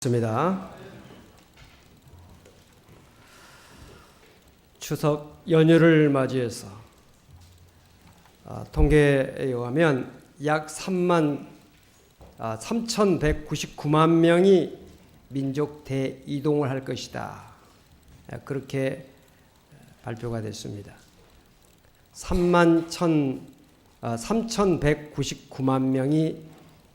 있습니다. 추석 연휴를 맞이해서 통계에 의하면 약 3,199만 명이 민족 대이동을 할 것이다. 그렇게 발표가 됐습니다. 3,199만 명이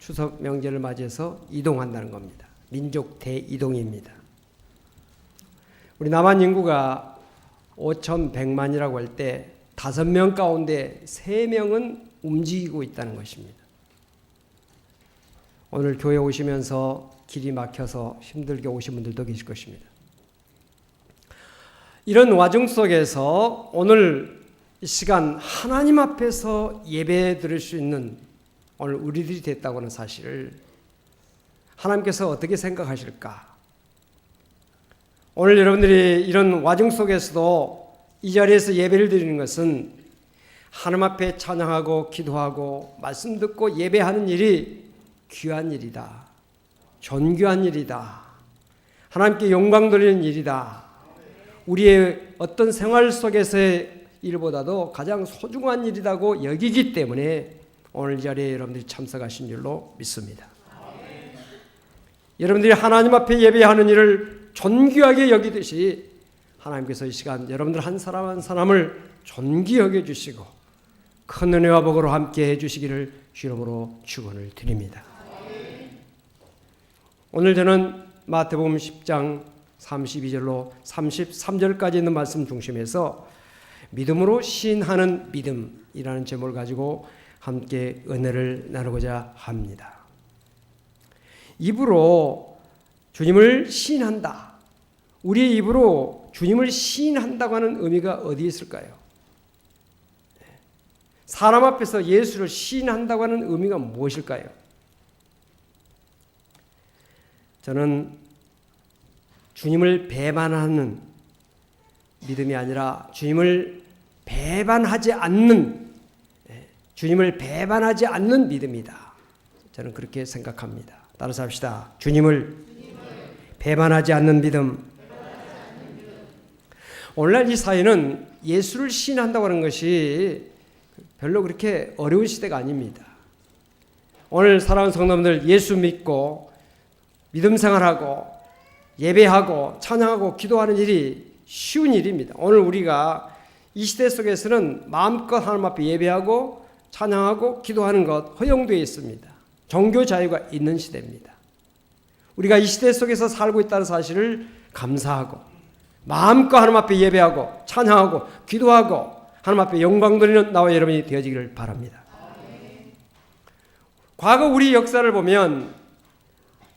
추석 명절을 맞이해서 이동한다는 겁니다. 민족 대이동입니다. 우리 남한 인구가 5,100만이라고 할 때 5명 가운데 3명은 움직이고 있다는 것입니다. 오늘 교회 오시면서 길이 막혀서 힘들게 오신 분들도 계실 것입니다. 이런 와중 속에서 오늘 이 시간 하나님 앞에서 예배 드릴 수 있는 오늘 우리들이 됐다고 하는 사실을 하나님께서 어떻게 생각하실까? 오늘 여러분들이 이런 와중 속에서도 이 자리에서 예배를 드리는 것은 하나님 앞에 찬양하고 기도하고 말씀 듣고 예배하는 일이 귀한 일이다. 존귀한 일이다. 하나님께 영광 돌리는 일이다. 우리의 어떤 생활 속에서의 일보다도 가장 소중한 일이라고 여기기 때문에 오늘 이 자리에 여러분들이 참석하신 줄로 믿습니다. 여러분들이 하나님 앞에 예배하는 일을 존귀하게 여기듯이 하나님께서 이 시간 여러분들 한 사람 한 사람을 존귀 여겨주시고 큰 은혜와 복으로 함께 해주시기를 주님으로 축원을 드립니다. 오늘 저는 마태복음 10장 32절로 33절까지 있는 말씀 중심에서 믿음으로 시인하는 믿음이라는 제목을 가지고 함께 은혜를 나누고자 합니다. 입으로 주님을 시인한다. 우리의 입으로 주님을 시인한다고 하는 의미가 어디에 있을까요? 사람 앞에서 예수를 시인한다고 하는 의미가 무엇일까요? 저는 주님을 배반하는 믿음이 아니라 주님을 배반하지 않는 믿음이다. 저는 그렇게 생각합니다. 따라서 합시다. 주님을 배반하지 않는 믿음. 오늘날 이 사회는 예수를 시인한다고 하는 것이 별로 그렇게 어려운 시대가 아닙니다. 오늘 사랑하는 성도님들 예수 믿고 믿음 생활하고 예배하고 찬양하고 기도하는 일이 쉬운 일입니다. 오늘 우리가 이 시대 속에서는 마음껏 하나님 앞에 예배하고 찬양하고 기도하는 것 허용되어 있습니다. 종교 자유가 있는 시대입니다. 우리가 이 시대 속에서 살고 있다는 사실을 감사하고 마음껏 하나님 앞에 예배하고 찬양하고 기도하고 하나님 앞에 영광 돌리는 나와 여러분이 되어지기를 바랍니다. 과거 우리 역사를 보면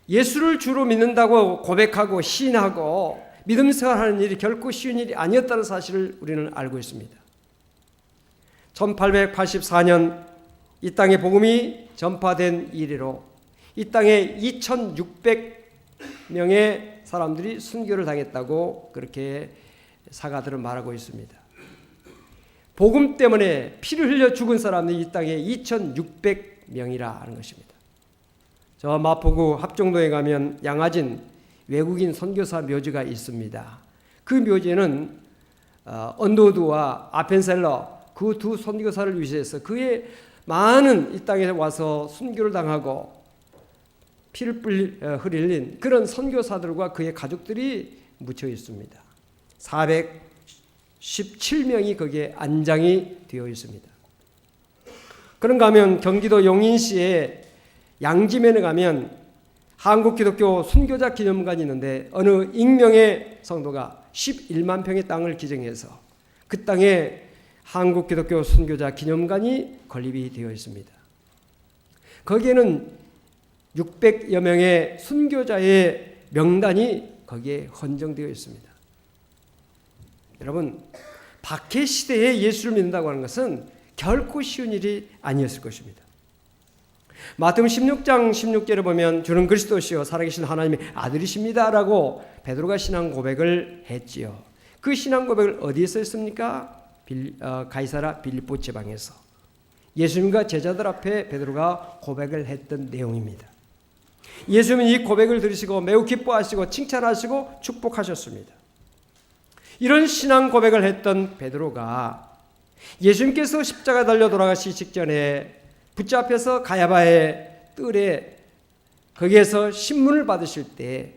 예수를 주로 믿는다고 고백하고 시인하고 믿음 생활하는 일이 결코 쉬운 일이 아니었다는 사실을 우리는 알고 있습니다. 1884년 이 땅에 복음이 전파된 이래로 이 땅에 2,600명의 사람들이 순교를 당했다고 그렇게 사가들은 말하고 있습니다. 복음 때문에 피를 흘려 죽은 사람들이 이 땅에 2,600명이라 하는 것입니다. 저 마포구 합정동에 가면 양아진 외국인 선교사 묘지가 있습니다. 그 묘지에는 언더우드와 아펜셀러 그 두 선교사를 위시해서 그의 많은 이 땅에 와서 순교를 당하고 피를 흘린 그런 선교사들과 그의 가족들이 묻혀 있습니다. 417명이 거기에 안장이 되어 있습니다. 그런가 하면 경기도 용인시에 양지면에 가면 한국기독교 순교자 기념관이 있는데 어느 익명의 성도가 11만 평의 땅을 기증해서 그 땅에 한국기독교 순교자 기념관이 건립이 되어 있습니다. 거기에는 600여 명의 순교자의 명단이 거기에 헌정되어 있습니다. 여러분, 박해 시대에 예수를 믿는다고 하는 것은 결코 쉬운 일이 아니었을 것입니다. 마태복음 16장 16절에 보면 주는 그리스도시요 살아계신 하나님의 아들이십니다라고 베드로가 신앙 고백을 했지요. 그 신앙 고백을 어디에서 했습니까? 가이사라 빌립보 지방에서 예수님과 제자들 앞에 베드로가 고백을 했던 내용입니다. 예수님은 이 고백을 들으시고 매우 기뻐하시고 칭찬하시고 축복하셨습니다. 이런 신앙 고백을 했던 베드로가 예수님께서 십자가 달려 돌아가시기 직전에 붙잡혀서 가야바의 뜰에 거기에서 신문을 받으실 때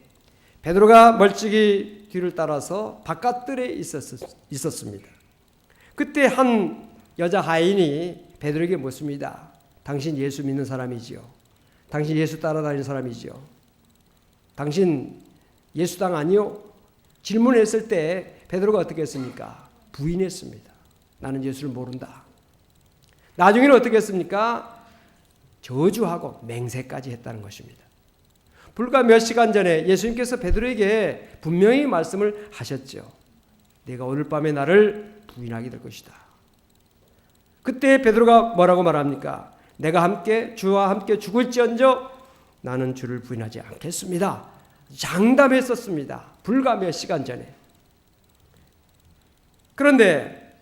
베드로가 멀찍이 뒤를 따라서 바깥 뜰에 있었습니다. 그때 한 여자 하인이 베드로에게 묻습니다. 당신 예수 믿는 사람이지요. 당신 예수 따라다니는 사람이지요. 당신 예수당 아니요? 질문했을 때 베드로가 어떻게 했습니까? 부인했습니다. 나는 예수를 모른다. 나중에는 어떻게 했습니까? 저주하고 맹세까지 했다는 것입니다. 불과 몇 시간 전에 예수님께서 베드로에게 분명히 말씀을 하셨죠. 내가 오늘 밤에 나를 부인하게 될 것이다. 그때 베드로가 뭐라고 말합니까? 내가 주와 함께 죽을지언정 나는 주를 부인하지 않겠습니다. 장담했었습니다. 불과 몇 시간 전에. 그런데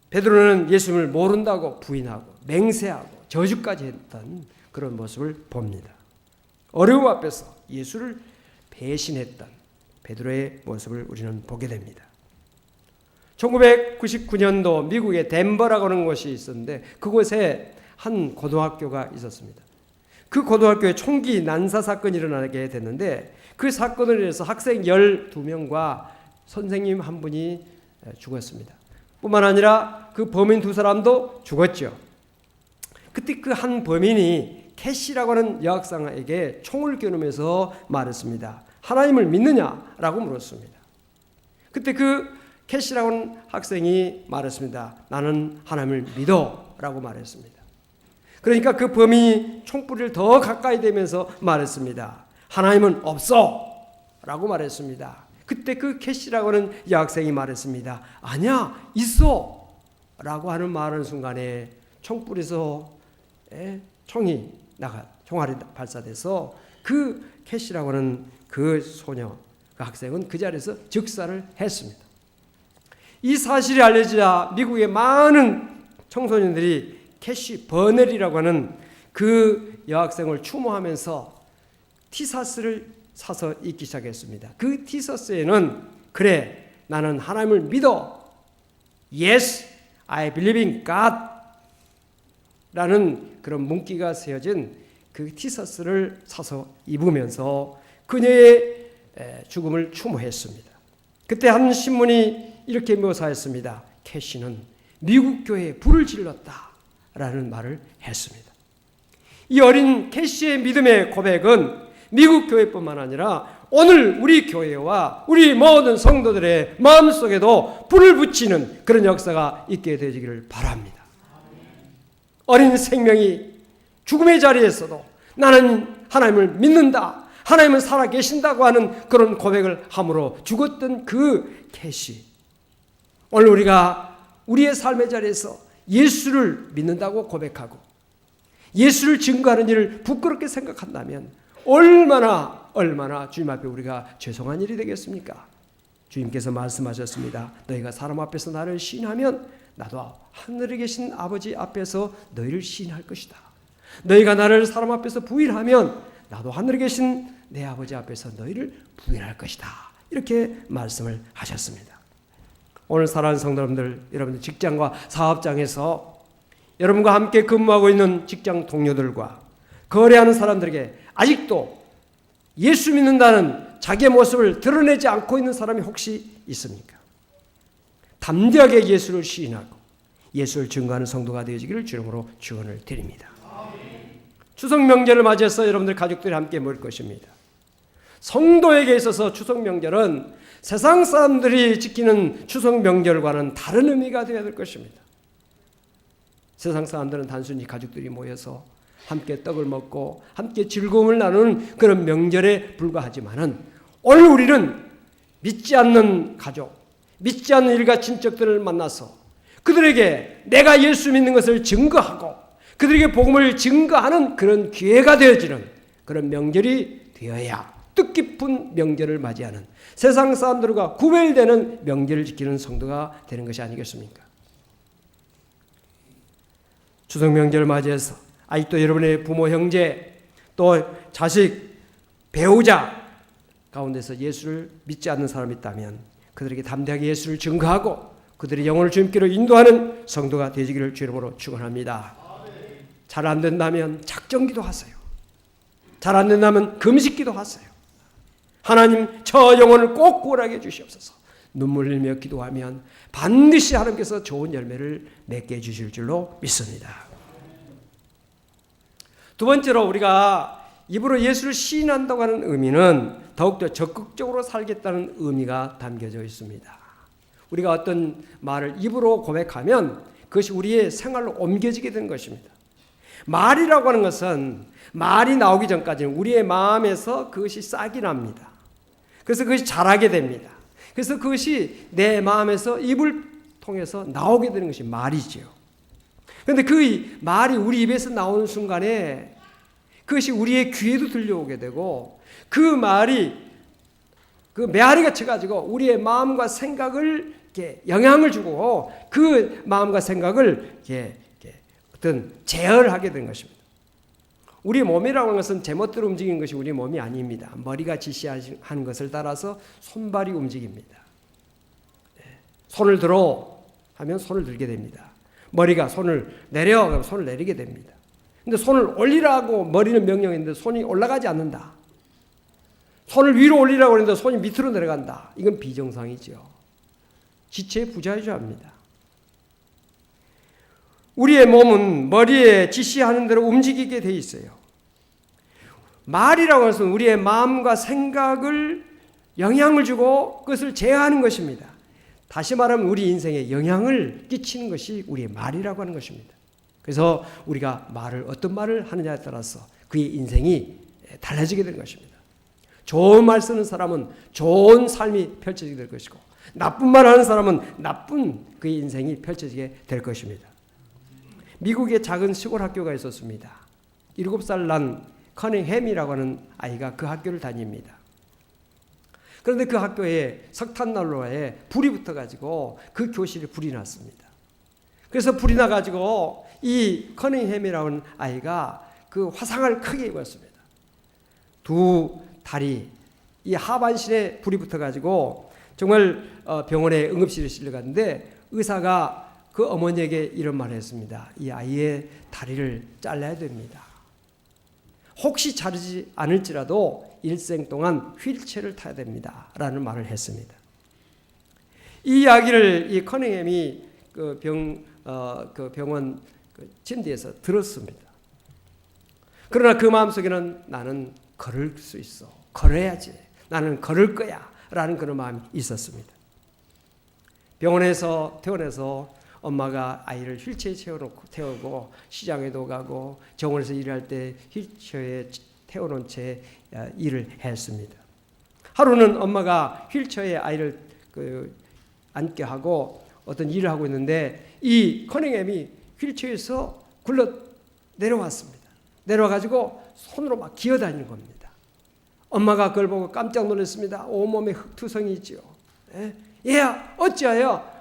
베드로는 예수님을 모른다고 부인하고 맹세하고 저주까지 했던 그런 모습을 봅니다. 어려움 앞에서 예수를 배신했던 베드로의 모습을 우리는 보게 됩니다. 1999년도 미국의 덴버라고 하는 곳이 있었는데 그곳에 한 고등학교가 있었습니다. 그 고등학교에 총기 난사 사건이 일어나게 됐는데 그 사건을 인해서 학생 12명과 선생님 한 분이 죽었습니다. 뿐만 아니라 그 범인 2사람도 죽었죠. 그때 그 한 범인이 캐시라고 하는 여학생에게 총을 겨누면서 말했습니다. 하나님을 믿느냐라고 물었습니다. 그때 그 캐시라고 하는 학생이 말했습니다. 나는 하나님을 믿어 라고 말했습니다. 그러니까 그 범인이 총구리를 더 가까이 대면서 말했습니다. 하나님은 없어 라고 말했습니다. 그때 그 캐시라고 하는 여학생이 말했습니다. 아니야 있어 라고 하는 말하는 순간에 총불에서 총알이 발사돼서 그 캐시라고 하는 그 소녀, 그 학생은 그 자리에서 즉사를 했습니다. 이 사실이 알려지자 미국의 많은 청소년들이 캐시 버넬이라고 하는 그 여학생을 추모하면서 티셔츠를 사서 입기 시작했습니다. 그 티셔츠에는 그래 나는 하나님을 믿어 Yes, I believe in God 라는 그런 문구가 새어진 그 티셔츠를 사서 입으면서 그녀의 죽음을 추모했습니다. 그때 한 신문이 이렇게 묘사했습니다. 캐시는 미국 교회에 불을 질렀다 라는 말을 했습니다. 이 어린 캐시의 믿음의 고백은 미국 교회뿐만 아니라 오늘 우리 교회와 우리 모든 성도들의 마음속에도 불을 붙이는 그런 역사가 있게 되기를 바랍니다. 어린 생명이 죽음의 자리에서도 나는 하나님을 믿는다. 하나님은 살아계신다고 하는 그런 고백을 함으로 죽었던 그 캐시. 오늘 우리가 우리의 삶의 자리에서 예수를 믿는다고 고백하고 예수를 증거하는 일을 부끄럽게 생각한다면 얼마나 주님 앞에 우리가 죄송한 일이 되겠습니까? 주님께서 말씀하셨습니다. 너희가 사람 앞에서 나를 시인하면 나도 하늘에 계신 아버지 앞에서 너희를 시인할 것이다. 너희가 나를 사람 앞에서 부인하면 나도 하늘에 계신 내 아버지 앞에서 너희를 부인할 것이다. 이렇게 말씀을 하셨습니다. 오늘 사랑하는 성도 여러분들, 여러분들 직장과 사업장에서 여러분과 함께 근무하고 있는 직장 동료들과 거래하는 사람들에게 아직도 예수 믿는다는 자기의 모습을 드러내지 않고 있는 사람이 혹시 있습니까? 담대하게 예수를 시인하고 예수를 증거하는 성도가 되어지기를 주님으로 축원을 드립니다. 추석 명절을 맞이해서 여러분들 가족들이 함께 모일 것입니다. 성도에게 있어서 추석 명절은 세상 사람들이 지키는 추석 명절과는 다른 의미가 되어야 될 것입니다. 세상 사람들은 단순히 가족들이 모여서 함께 떡을 먹고 함께 즐거움을 나누는 그런 명절에 불과하지만은 오늘 우리는 믿지 않는 가족, 믿지 않는 일가 친척들을 만나서 그들에게 내가 예수 믿는 것을 증거하고 그들에게 복음을 증거하는 그런 기회가 되어지는 그런 명절이 되어야 뜻깊은 명절을 맞이하는 세상 사람들과 구별되는 명절을 지키는 성도가 되는 것이 아니겠습니까? 추석 명절을 맞이해서 아직도 여러분의 부모, 형제, 또 자식, 배우자 가운데서 예수를 믿지 않는 사람이 있다면 그들에게 담대하게 예수를 증거하고 그들의 영혼을 주님께로 인도하는 성도가 되시기를 주 이름으로 축원합니다. 잘 안 된다면 작정기도 하세요. 잘 안 된다면 금식기도 하세요. 하나님 저 영혼을 꼭 구원하게 해주시옵소서. 눈물 흘리며 기도하면 반드시 하나님께서 좋은 열매를 맺게 해주실 줄로 믿습니다. 두 번째로 우리가 입으로 예수를 시인한다고 하는 의미는 더욱더 적극적으로 살겠다는 의미가 담겨져 있습니다. 우리가 어떤 말을 입으로 고백하면 그것이 우리의 생활로 옮겨지게 되는 것입니다. 말이라고 하는 것은 말이 나오기 전까지는 우리의 마음에서 그것이 싹이 납니다. 그래서 그것이 자라게 됩니다. 그래서 그것이 내 마음에서 입을 통해서 나오게 되는 것이 말이죠. 그런데 그 말이 우리 입에서 나오는 순간에 그것이 우리의 귀에도 들려오게 되고 그 말이 그 메아리가 쳐가지고 우리의 마음과 생각을 이렇게 영향을 주고 그 마음과 생각을 이렇게 어떤 제어를 하게 되는 것입니다. 우리 몸이라고 하는 것은 제멋대로 움직이는 것이 우리 몸이 아닙니다. 머리가 지시하는 것을 따라서 손발이 움직입니다. 손을 들어 하면 손을 들게 됩니다. 머리가 손을 내려 하면 손을 내리게 됩니다. 근데 손을 올리라고 머리는 명령했는데 손이 올라가지 않는다. 손을 위로 올리라고 했는데 손이 밑으로 내려간다. 이건 비정상이죠. 지체에 부자유자입니다. 우리의 몸은 머리에 지시하는 대로 움직이게 돼 있어요. 말이라고 해서 우리의 마음과 생각을 영향을 주고 그것을 제어하는 것입니다. 다시 말하면 우리 인생에 영향을 끼치는 것이 우리의 말이라고 하는 것입니다. 그래서 우리가 어떤 말을 하느냐에 따라서 그의 인생이 달라지게 되는 것입니다. 좋은 말 쓰는 사람은 좋은 삶이 펼쳐지게 될 것이고 나쁜 말 하는 사람은 나쁜 그의 인생이 펼쳐지게 될 것입니다. 미국의 작은 시골 학교가 있었습니다. 7살 난 커닝햄이라고 하는 아이가 그 학교를 다닙니다. 그런데 그 학교에 석탄난로에 불이 붙어가지고 그 교실에 불이 났습니다. 그래서 불이 나가지고 이 커닝햄이라는 아이가 그 화상을 크게 입었습니다. 두 다리, 이 하반신에 불이 붙어가지고 정말 병원에 응급실에 실려갔는데 의사가 그 어머니에게 이런 말을 했습니다. 이 아이의 다리를 잘라야 됩니다. 혹시 자르지 않을지라도 일생 동안 휠체어를 타야 됩니다. 라는 말을 했습니다. 이 이야기를 이 커닝햄이 그 병원 침대에서 들었습니다. 그러나 그 마음속에는 나는 걸을 수 있어. 걸어야지. 나는 걸을 거야. 라는 그런 마음이 있었습니다. 병원에서 퇴원해서 엄마가 아이를 휠체어에 태우고 시장에도 가고 정원에서 일할 때 휠체어에 태워놓은 채 일을 했습니다. 하루는 엄마가 휠체어에 아이를 앉게 하고 어떤 일을 하고 있는데 이 커닝햄이 휠체어에서 굴러 내려왔습니다. 내려와가지고 손으로 막 기어다니는 겁니다. 엄마가 그걸 보고 깜짝 놀랐습니다. 온몸에 흙투성이 있죠. 얘야 어찌하여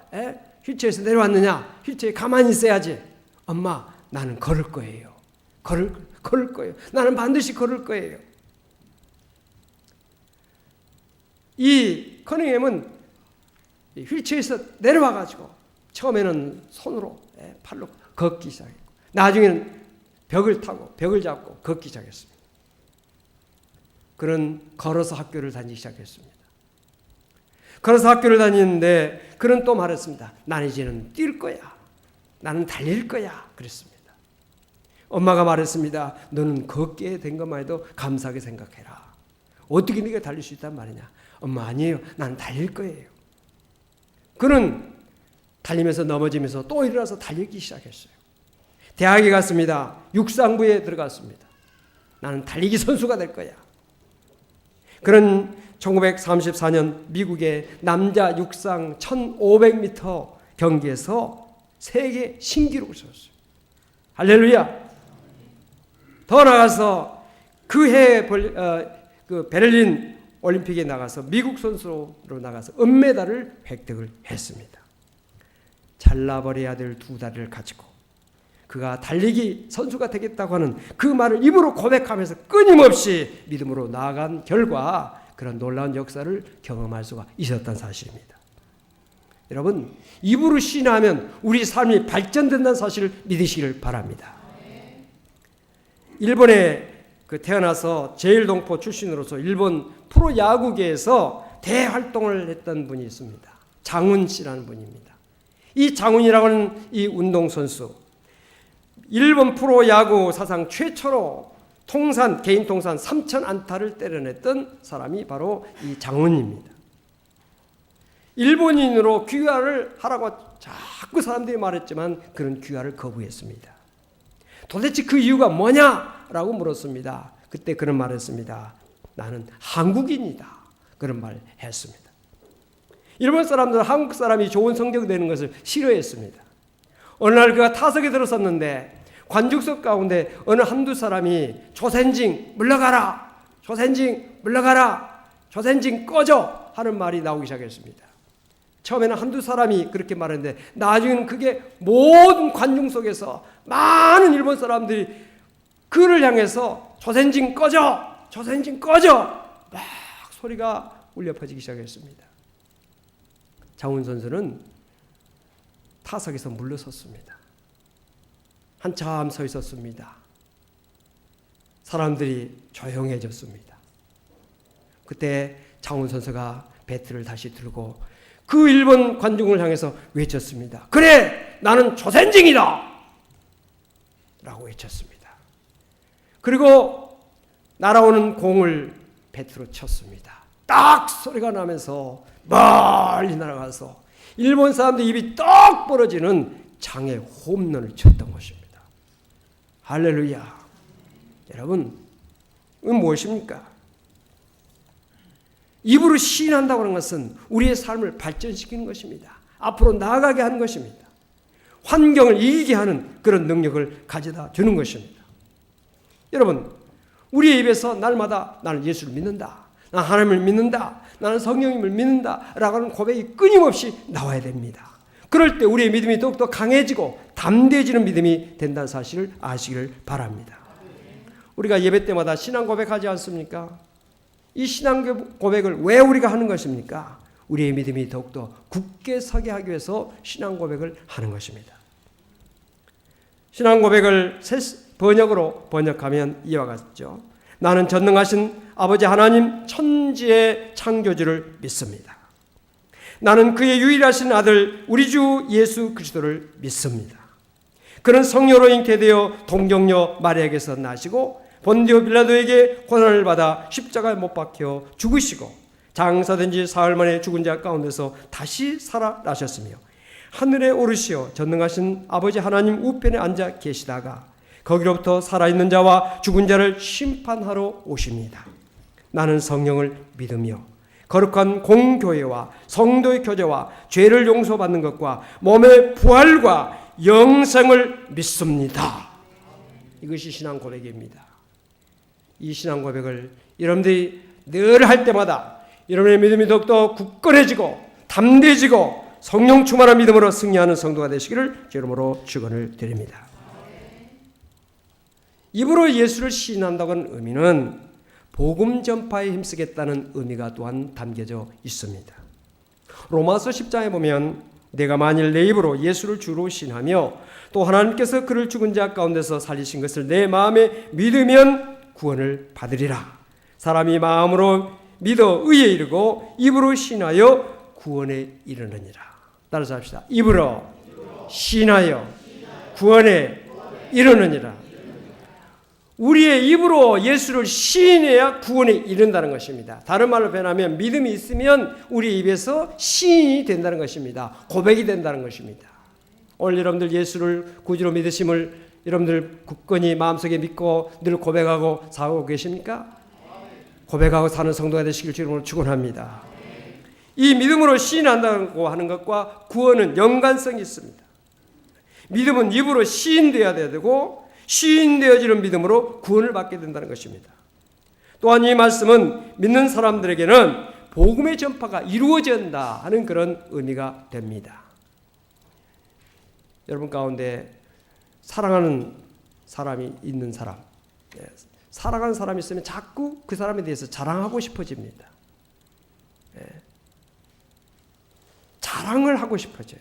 휠체어에서 내려왔느냐? 휠체어에 가만히 있어야지. 엄마 나는 걸을 거예요. 걸을 거예요. 나는 반드시 걸을 거예요. 이 커닝햄은 휠체어에서 내려와가지고 처음에는 손으로 팔로 걷기 시작했고 나중에는 벽을 타고 벽을 잡고 걷기 시작했습니다. 그는 걸어서 학교를 다니기 시작했습니다. 걸어서 학교를 다니는데 그는 또 말했습니다. 나는 이제는 뛸 거야. 나는 달릴 거야. 그랬습니다. 엄마가 말했습니다. 너는 걷게 된 것만 해도 감사하게 생각해라. 어떻게 네가 달릴 수 있단 말이냐. 엄마 아니에요. 나는 달릴 거예요. 그는 달리면서 넘어지면서 또 일어나서 달리기 시작했어요. 대학에 갔습니다. 육상부에 들어갔습니다. 나는 달리기 선수가 될 거야. 그는 1934년 미국의 남자 육상 1500m 경기에서 세계 신기록을 세웠어요. 할렐루야. 더 나가서 그 해에 그 베를린 올림픽에 나가서 미국 선수로 나가서 은메달을 획득을 했습니다. 잘라버려야 될 두 다리를 가지고 그가 달리기 선수가 되겠다고 하는 그 말을 입으로 고백하면서 끊임없이 믿음으로 나아간 결과 그런 놀라운 역사를 경험할 수가 있었던 사실입니다. 여러분, 입으로 신하면 우리 삶이 발전된다는 사실을 믿으시기를 바랍니다. 일본에 태어나서 제일동포 출신으로서 일본 프로야구계에서 대활동을 했던 분이 있습니다. 장훈 씨라는 분입니다. 이 장훈이라고 하는 이 운동선수, 일본 프로야구 사상 최초로 개인 통산 3,000안타를 때려냈던 사람이 바로 이 장훈입니다. 일본인으로 귀화를 하라고 자꾸 사람들이 말했지만 그런 귀화를 거부했습니다. 도대체 그 이유가 뭐냐라고 물었습니다. 그때 그런 말을 했습니다. 나는 한국인이다. 그런 말을 했습니다. 일본 사람들은 한국 사람이 좋은 성적 내는 것을 싫어했습니다. 어느 날 그가 타석에 들어섰는데 관중석 가운데 어느 한두 사람이 조센징 물러가라, 조센징 물러가라, 조센징 꺼져 하는 말이 나오기 시작했습니다. 처음에는 한두 사람이 그렇게 말했는데 나중에는 그게 모든 관중 속에서 많은 일본 사람들이 그를 향해서 조센징 꺼져, 조센징 꺼져 막 소리가 울려 퍼지기 시작했습니다. 장훈 선수는 타석에서 물러섰습니다. 한참 서 있었습니다. 사람들이 조용해졌습니다. 그때 장훈 선수가 배트를 다시 들고 그 일본 관중을 향해서 외쳤습니다. 그래, 나는 조센징이다! 라고 외쳤습니다. 그리고 날아오는 공을 배트로 쳤습니다. 딱 소리가 나면서 멀리 날아가서 일본 사람들 입이 떡 벌어지는 장애 홈런을 쳤던 것입니다. 할렐루야. 여러분, 이건 무엇입니까? 입으로 시인한다고 하는 것은 우리의 삶을 발전시키는 것입니다. 앞으로 나아가게 하는 것입니다. 환경을 이기게 하는 그런 능력을 가져다 주는 것입니다. 여러분, 우리의 입에서 날마다 나는 예수를 믿는다, 나는 하나님을 믿는다, 나는 성령님을 믿는다 라고 하는 고백이 끊임없이 나와야 됩니다. 그럴 때 우리의 믿음이 더욱더 강해지고 담대해지는 믿음이 된다는 사실을 아시기를 바랍니다. 우리가 예배 때마다 신앙 고백하지 않습니까? 이 신앙 고백을 왜 우리가 하는 것입니까? 우리의 믿음이 더욱더 굳게 서게 하기 위해서 신앙 고백을 하는 것입니다. 신앙 고백을 새 번역으로 번역하면 이와 같죠. 나는 전능하신 아버지 하나님 천지의 창조주를 믿습니다. 나는 그의 유일하신 아들 우리 주 예수 그리스도를 믿습니다. 그는 성녀로 잉태되어 동정녀 마리아에게서 나시고 본디오 빌라도에게 고난을 받아 십자가에 못 박혀 죽으시고 장사된 지 사흘 만에 죽은 자 가운데서 다시 살아나셨으며 하늘에 오르시어 전능하신 아버지 하나님 우편에 앉아 계시다가 거기로부터 살아있는 자와 죽은 자를 심판하러 오십니다. 나는 성령을 믿으며 거룩한 공교회와 성도의 교제와 죄를 용서받는 것과 몸의 부활과 영생을 믿습니다. 이것이 신앙 고백입니다. 이 신앙 고백을 여러분들이 늘 할 때마다 여러분의 믿음이 더욱더 굳건해지고 담대해지고 성령 충만한 믿음으로 승리하는 성도가 되시기를 여러모로 축원을 드립니다. 입으로 예수를 시인한다고 하는 의미는 복음 전파에 힘쓰겠다는 의미가 또한 담겨져 있습니다. 로마서 10장에 보면 내가 만일 내 입으로 예수를 주로 시인하며 또 하나님께서 그를 죽은 자 가운데서 살리신 것을 내 마음에 믿으면 구원을 받으리라. 사람이 마음으로 믿어 의에 이르고 입으로 시인하여 구원에 이르느니라. 따라서 합시다. 입으로 시인하여 구원에 이르느니라. 우리의 입으로 예수를 시인해야 구원에 이른다는 것입니다. 다른 말로 표현하면 믿음이 있으면 우리 입에서 시인이 된다는 것입니다. 고백이 된다는 것입니다. 오늘 여러분들 예수를 구주로 믿으심을 여러분들 굳건히 마음속에 믿고 늘 고백하고 살고 계십니까? 고백하고 사는 성도가 되시길 주님으로 축원합니다. 이 믿음으로 시인한다고 하는 것과 구원은 연관성이 있습니다. 믿음은 입으로 시인되어야 되고 시인되어지는 믿음으로 구원을 받게 된다는 것입니다. 또한 이 말씀은 믿는 사람들에게는 복음의 전파가 이루어진다 하는 그런 의미가 됩니다. 여러분 가운데 사랑하는 사람이 있는 사람, 사랑하는 사람이 있으면 자꾸 그 사람에 대해서 자랑하고 싶어집니다. 자랑을 하고 싶어져요.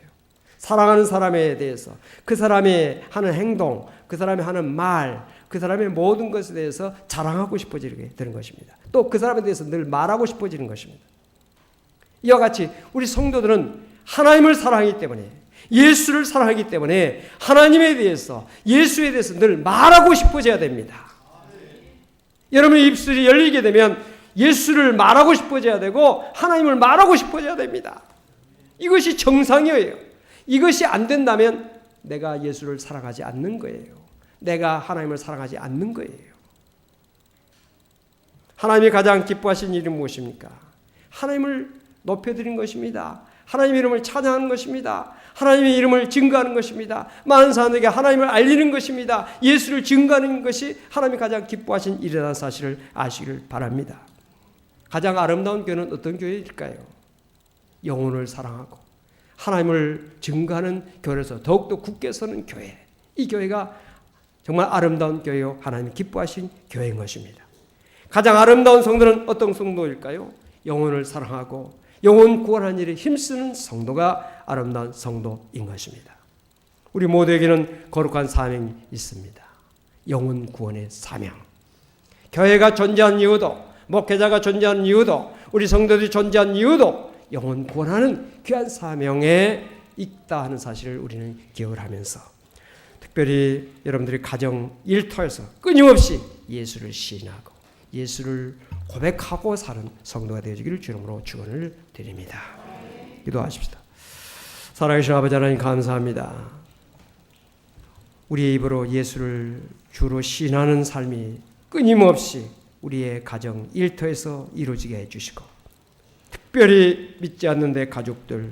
사랑하는 사람에 대해서 그 사람의 하는 행동, 그 사람의 하는 말, 그 사람의 모든 것에 대해서 자랑하고 싶어지게 되는 것입니다. 또 그 사람에 대해서 늘 말하고 싶어지는 것입니다. 이와 같이 우리 성도들은 하나님을 사랑하기 때문에, 예수를 사랑하기 때문에 하나님에 대해서, 예수에 대해서 늘 말하고 싶어져야 됩니다. 여러분의 입술이 열리게 되면 예수를 말하고 싶어져야 되고 하나님을 말하고 싶어져야 됩니다. 이것이 정상이에요. 이것이 안 된다면 내가 예수를 사랑하지 않는 거예요. 내가 하나님을 사랑하지 않는 거예요. 하나님이 가장 기뻐하신 일은 무엇입니까? 하나님을 높여드리는 것입니다. 하나님의 이름을 찬양하는 것입니다. 하나님의 이름을 증거하는 것입니다. 많은 사람에게 하나님을 알리는 것입니다. 예수를 증거하는 것이 하나님이 가장 기뻐하신 일이라는 사실을 아시길 바랍니다. 가장 아름다운 교회는 어떤 교회일까요? 영혼을 사랑하고 하나님을 증거하는 교회에서 더욱더 굳게 서는 교회. 이 교회가 정말 아름다운 교회요, 하나님이 기뻐하신 교회인 것입니다. 가장 아름다운 성도는 어떤 성도일까요? 영혼을 사랑하고 영혼 구원하는 일에 힘쓰는 성도가 아름다운 성도인 것입니다. 우리 모두에게는 거룩한 사명이 있습니다. 영혼 구원의 사명. 교회가 존재한 이유도, 목회자가 존재한 이유도, 우리 성도들이 존재한 이유도 영혼 구원하는 귀한 사명에 있다 하는 사실을 우리는 기억을 하면서, 특별히 여러분들이 가정 일터에서 끊임없이 예수를 시인하고 예수를 고백하고 사는 성도가 되어주기를 주님으로 축원을 드립니다. 기도하십시다. 살아계신 아버지 하나님 감사합니다. 우리의 입으로 예수를 주로 시인하는 삶이 끊임없이 우리의 가정 일터에서 이루어지게 해주시고, 특별히 믿지 않는 내 가족들,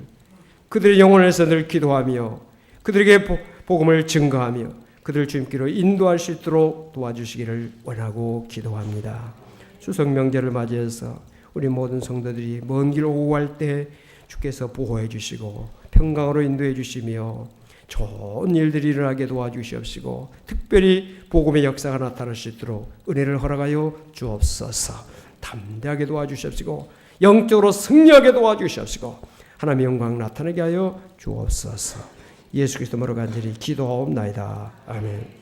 그들의 영혼을 위해서 늘 기도하며 그들에게 복음을 증거하며 그들을 주님께로 인도할 수 있도록 도와주시기를 원하고 기도합니다. 추석 명절을 맞이해서 우리 모든 성도들이 먼 길 오고 갈 때 주께서 보호해 주시고 평강으로 인도해 주시며 좋은 일들이 일어나게 도와주시옵시고, 특별히 복음의 역사가 나타날 수 있도록 은혜를 허락하여 주옵소서. 담대하게 도와주시옵시고 영적으로 승리하게 도와주시옵시고 하나님의 영광 나타나게 하여 주옵소서. 예수 그리스도 모로 간절히 기도하옵나이다. 아멘.